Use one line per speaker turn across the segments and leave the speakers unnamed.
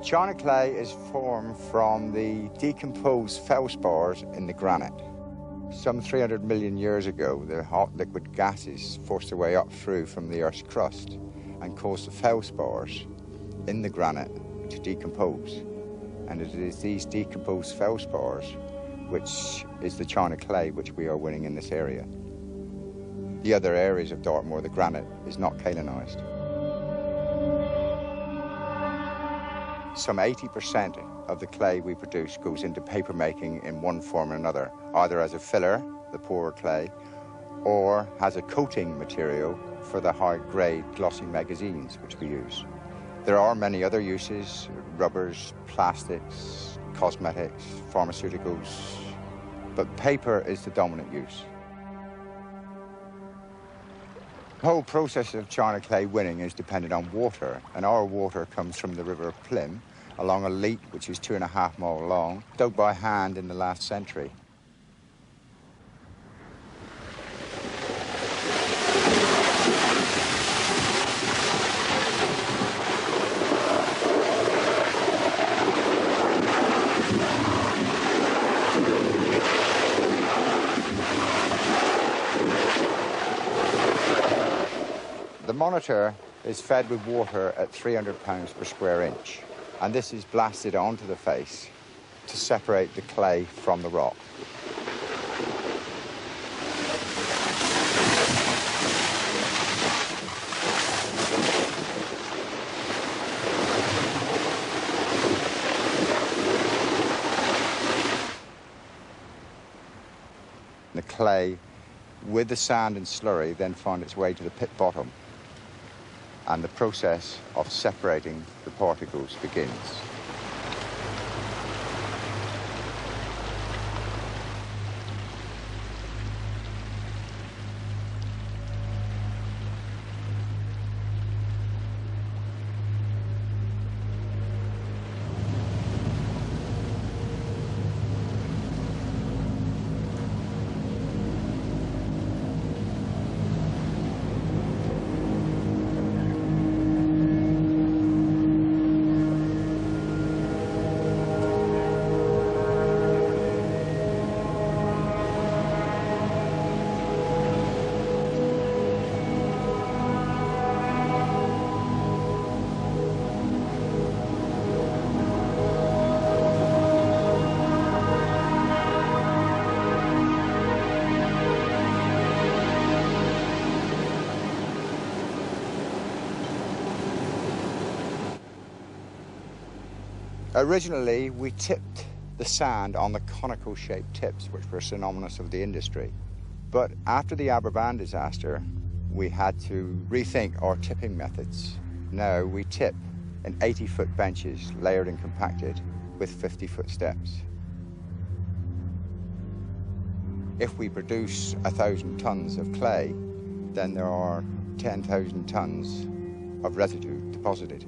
China clay is formed from the decomposed feldspars in the granite. Some 300 million years ago, the hot liquid gases forced their way up through from the Earth's crust and caused the feldspars in the granite to decompose. And it is these decomposed feldspars which is the China clay which we are winning in this area. The other areas of Dartmoor, the granite, is not kaolinized. Some 80% of the clay we produce goes into paper making in one form or another, either as a filler, the poorer clay, or as a coating material for the high-grade glossy magazines which we use. There are many other uses: rubbers, plastics, cosmetics, pharmaceuticals, but paper is the dominant use. The whole process of China clay winning is dependent on water, and our water comes from the River Plym along a leat which is 2.5 miles long, dug by hand in the last century. The monitor is fed with water at 300 pounds per square inch, and this is blasted onto the face to separate the clay from the rock. The clay with the sand and slurry then find its way to the pit bottom, and the process of separating the particles begins. Originally, we tipped the sand on the conical-shaped tips, which were synonymous of the industry. But after the Aberban disaster, we had to rethink our tipping methods. Now we tip in 80-foot benches, layered and compacted, with 50-foot steps. If we produce 1,000 tons of clay, then there are 10,000 tons of residue deposited.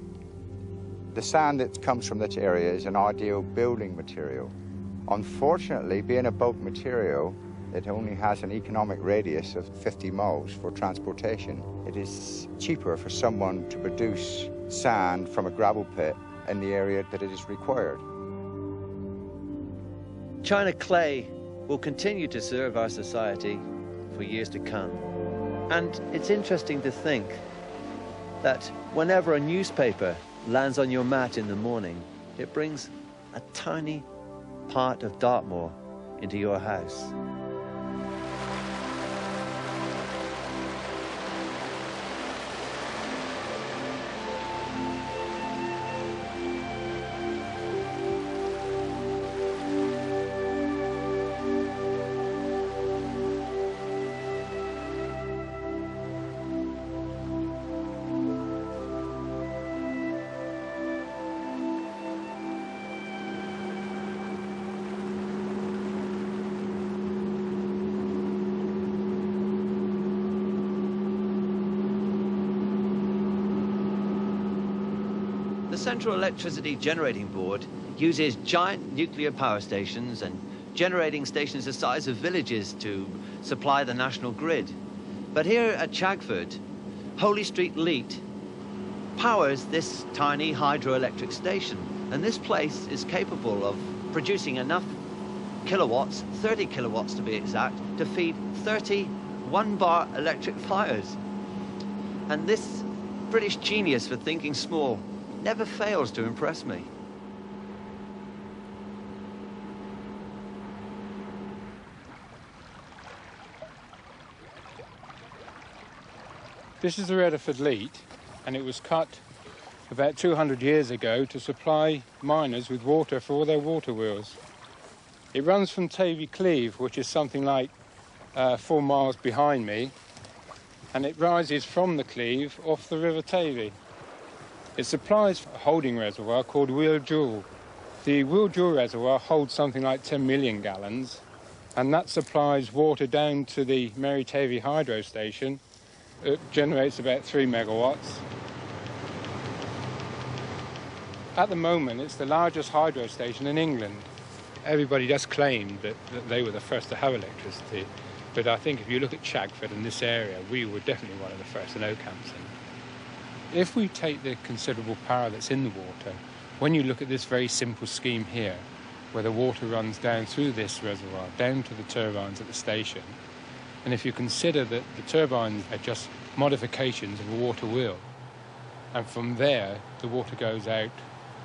The sand that comes from this area is an ideal building material. Unfortunately, being a bulk material, it only has an economic radius of 50 miles for transportation. It is cheaper for someone to produce sand from a gravel pit in the area that it is required.
China clay will continue to serve our society for years to come. And it's interesting to think that whenever a newspaper lands on your mat in the morning, it brings a tiny part of Dartmoor into your house. The Central Electricity Generating Board uses giant nuclear power stations and generating stations the size of villages to supply the national grid. But here at Chagford, Holy Street Leat powers this tiny hydroelectric station. And this place is capable of producing enough kilowatts, 30 kilowatts to be exact, to feed 30 one-bar electric fires. And this British genius for thinking small never fails to impress me.
This is the Rutherford Leat, and it was cut about 200 years ago to supply miners with water for all their water wheels. It runs from Tavy Cleeve, which is something like 4 miles behind me, and it rises from the Cleeve off the River Tavy. It supplies a holding reservoir called Wheal Jewel. The Wheal Jewel reservoir holds something like 10 million gallons, and that supplies water down to the Merry Tavy hydro station. It generates about 3 megawatts. At the moment, it's the largest hydro station in England. Everybody does claim that they were the first to have electricity, but I think if you look at Chagford and this area, we were definitely one of the first in Oakhampton. If we take the considerable power that's in the water, when you look at this very simple scheme here, where the water runs down through this reservoir, down to the turbines at the station, and if you consider that the turbines are just modifications of a water wheel, and from there the water goes out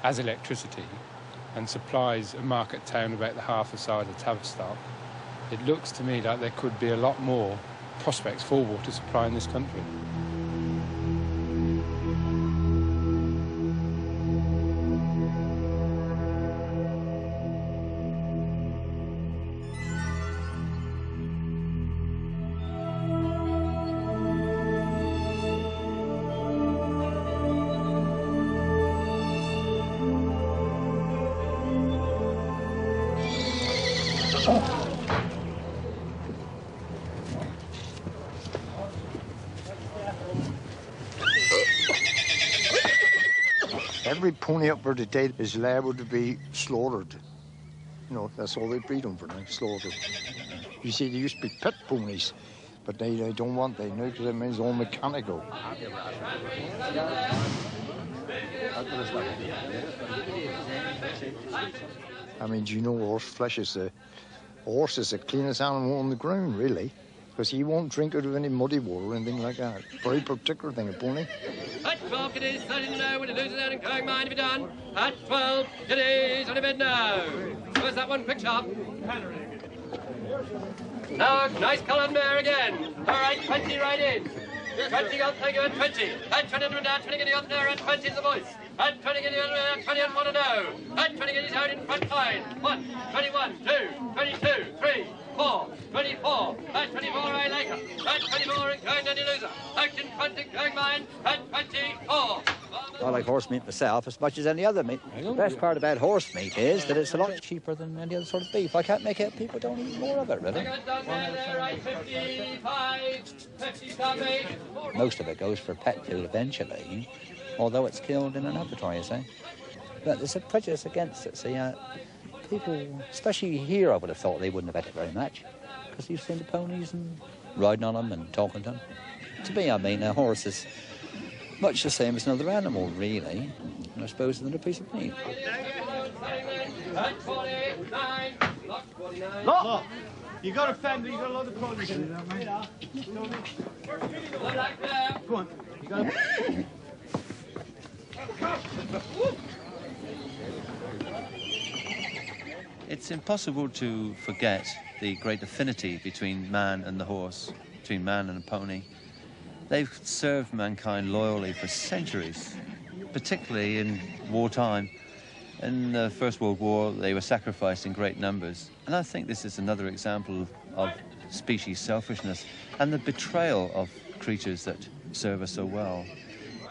as electricity and supplies a market town about the half the size of Tavistock, it looks to me like there could be a lot more prospects for water supply in this country.
Every pony up there today is liable to be slaughtered. You know, that's all they breed them for now, slaughtered. You see, there used to be pet ponies, but they don't want they now because it means all mechanical. I mean, do you know horse flesh is the cleanest animal on the ground, really, because he won't drink out of any muddy water or anything like that. Very particular thing, a pony.
At 12 it is, 30 now, when it loses out and going mine if you're done. At 12 it is, on a bed now. Where's that one, quick shot? Now, nice coloured mare again. All right, 20 right in. 20 on, thank you, at 20. At 20 down, 20 getting on there, at 20 is the voice. At 20 getting on there, 20 and 1 to know. At 20 getting out in front line. 1, 21, 2, 22, 3, 4, 24. At 24, I like her. At 24, and going any loser. Out in front and going mine. At 24.
I like horse meat myself as much as any other meat. The best part about horse meat is that it's a lot cheaper than any other sort of beef. I can't make it, people don't eat more of it, really. Most of it goes for pet food eventually, although it's killed in an abattoir, you see. But there's a prejudice against it, see. People, especially here, I would have thought they wouldn't have had it very much, because you've seen the ponies and riding on them and talking to them. To me, I mean, a horse is much the same as another animal, really, and I suppose another piece of meat.
Look! You got a fender, you got a lot of ponies in there, mate. Go on. You got a...
It's impossible to forget the great affinity between man and the horse, between man and a pony. They've served mankind loyally for centuries, particularly in wartime. In the First World War, they were sacrificed in great numbers. And I think this is another example of species selfishness and the betrayal of creatures that serve us so well.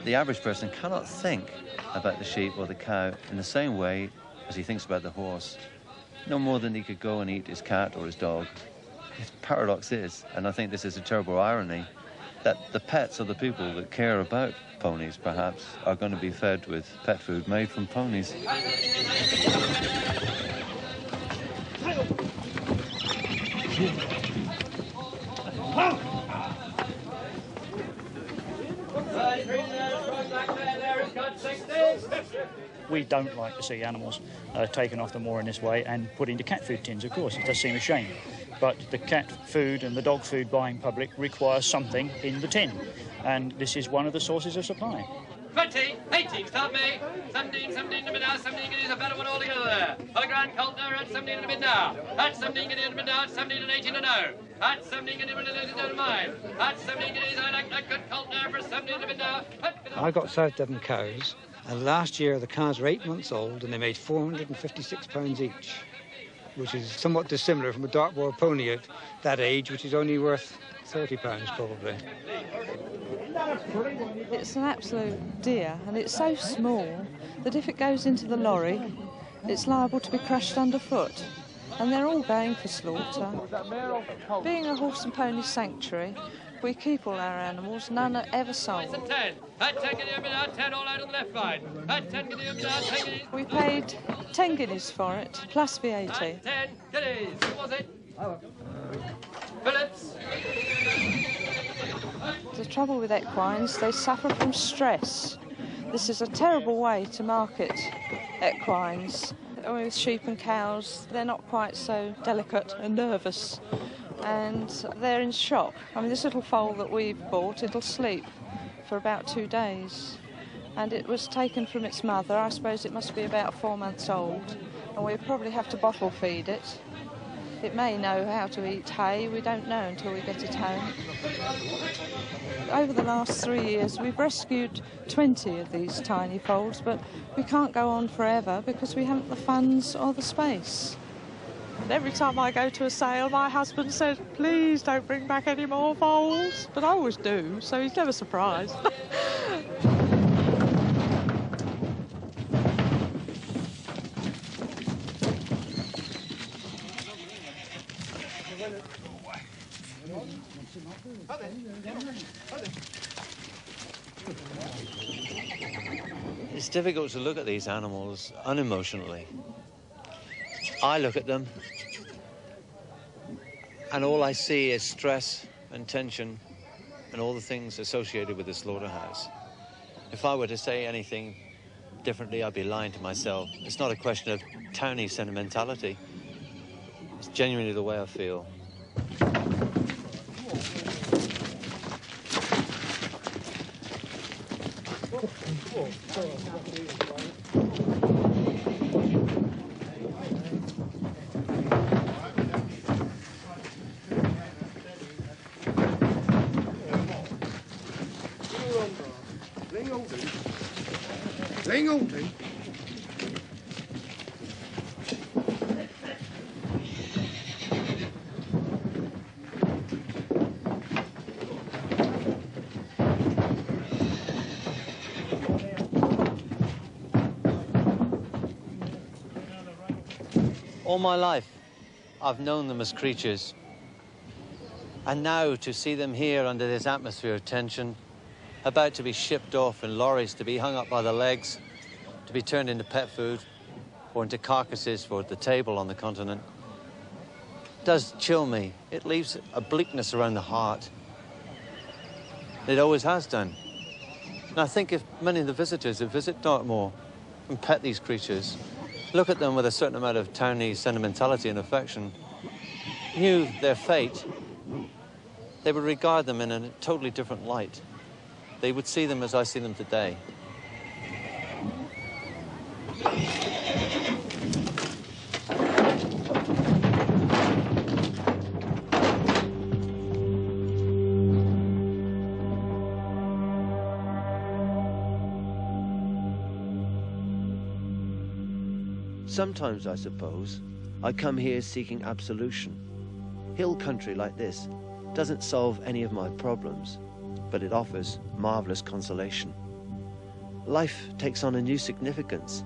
The average person cannot think about the sheep or the cow in the same way as he thinks about the horse, no more than he could go and eat his cat or his dog. The paradox is, and I think this is a terrible irony, that the pets or the people that care about ponies, perhaps, are going to be fed with pet food made from ponies.
We don't like to see animals taken off the moor in this way and put into cat food tins, of course. It does seem a shame. But the cat food and the dog food buying public requires something in the tin, and this is one of the sources of supply.
20, 18, start me. 17 in the mid now, 17 guineas, a better one altogether there. A grand colt there at 17 in the mid now. At 17 guineas in the mid now, at 17 and 18 to no. At 17 guineas in the mid to mine. At 17 guineas, I like that good colt there for 17 in the mid now.
I got South Devon cows, and last year the cows were 8 months old and they made £456 each, which is somewhat dissimilar from a Dartmoor pony at that age, which is only worth £30 probably.
It's an absolute deer, and it's so small that if it goes into the lorry, it's liable to be crushed underfoot. And they're all going for slaughter. Being a horse and pony sanctuary, we keep all our animals, none are ever sold.
At 10 guineas, at 10 all out on the left line. At 10 guineas, at 10 guineas.
We paid 10 guineas for it, plus VAT.
At 10 guineas, what was it? Phillips.
The trouble with equines, they suffer from stress. This is a terrible way to market equines. With sheep and cows, they're not quite so delicate and nervous, and they're in shock. I mean, this little foal that we've bought, it'll sleep for about 2 days, and it was taken from its mother. I suppose it must be about 4 months old, and we probably have to bottle feed it. It may know how to eat hay. We don't know until we get it home. Over the last 3 years, we've rescued 20 of these tiny foals, but we can't go on forever because we haven't the funds or the space. Every time I go to a sale, my husband says, please don't bring back any more foals. But I always do, so he's never surprised.
It's difficult to look at these animals unemotionally. I look at them and all I see is stress and tension and all the things associated with the slaughterhouse. If I were to say anything differently, I'd be lying to myself. It's not a question of towny sentimentality. It's genuinely the way I feel. All my life, I've known them as creatures. And now to see them here under this atmosphere of tension, about to be shipped off in lorries to be hung up by the legs, to be turned into pet food, or into carcasses for the table on the continent, does chill me. It leaves a bleakness around the heart. It always has done. And I think if many of the visitors who visit Dartmoor and pet these creatures, look at them with a certain amount of towny sentimentality and affection, knew their fate, they would regard them in a totally different light. They would see them as I see them today. Sometimes, I suppose, I come here seeking absolution. Hill country like this doesn't solve any of my problems, but it offers marvelous consolation. Life takes on a new significance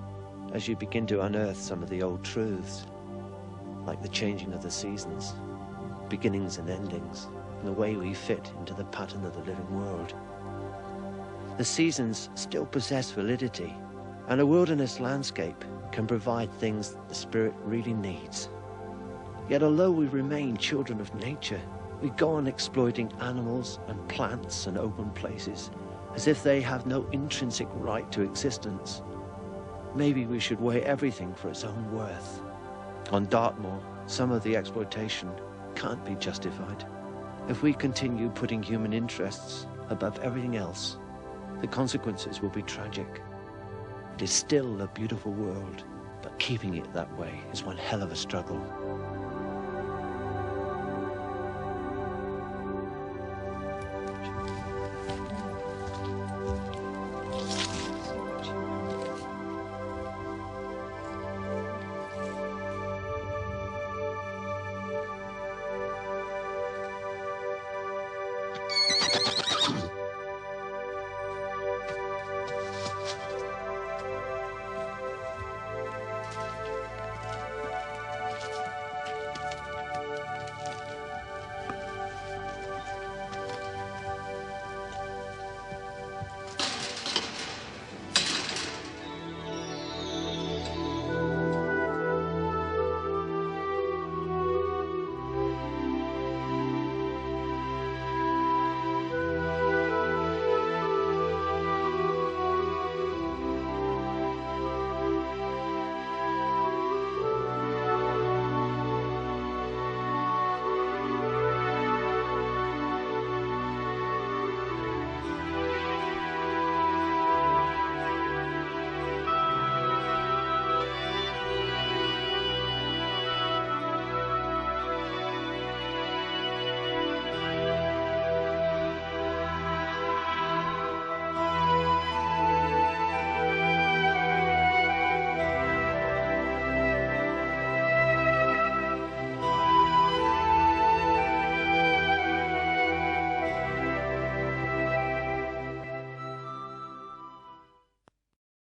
as you begin to unearth some of the old truths, like the changing of the seasons, beginnings and endings, and the way we fit into the pattern of the living world. The seasons still possess validity, and a wilderness landscape can provide things the spirit really needs. Yet although we remain children of nature, we go on exploiting animals and plants and open places as if they have no intrinsic right to existence. maybe we should weigh everything for its own worth. On Dartmoor, some of the exploitation can't be justified. If we continue putting human interests above everything else, the consequences will be tragic. It is still a beautiful world, but keeping it that way is one hell of a struggle.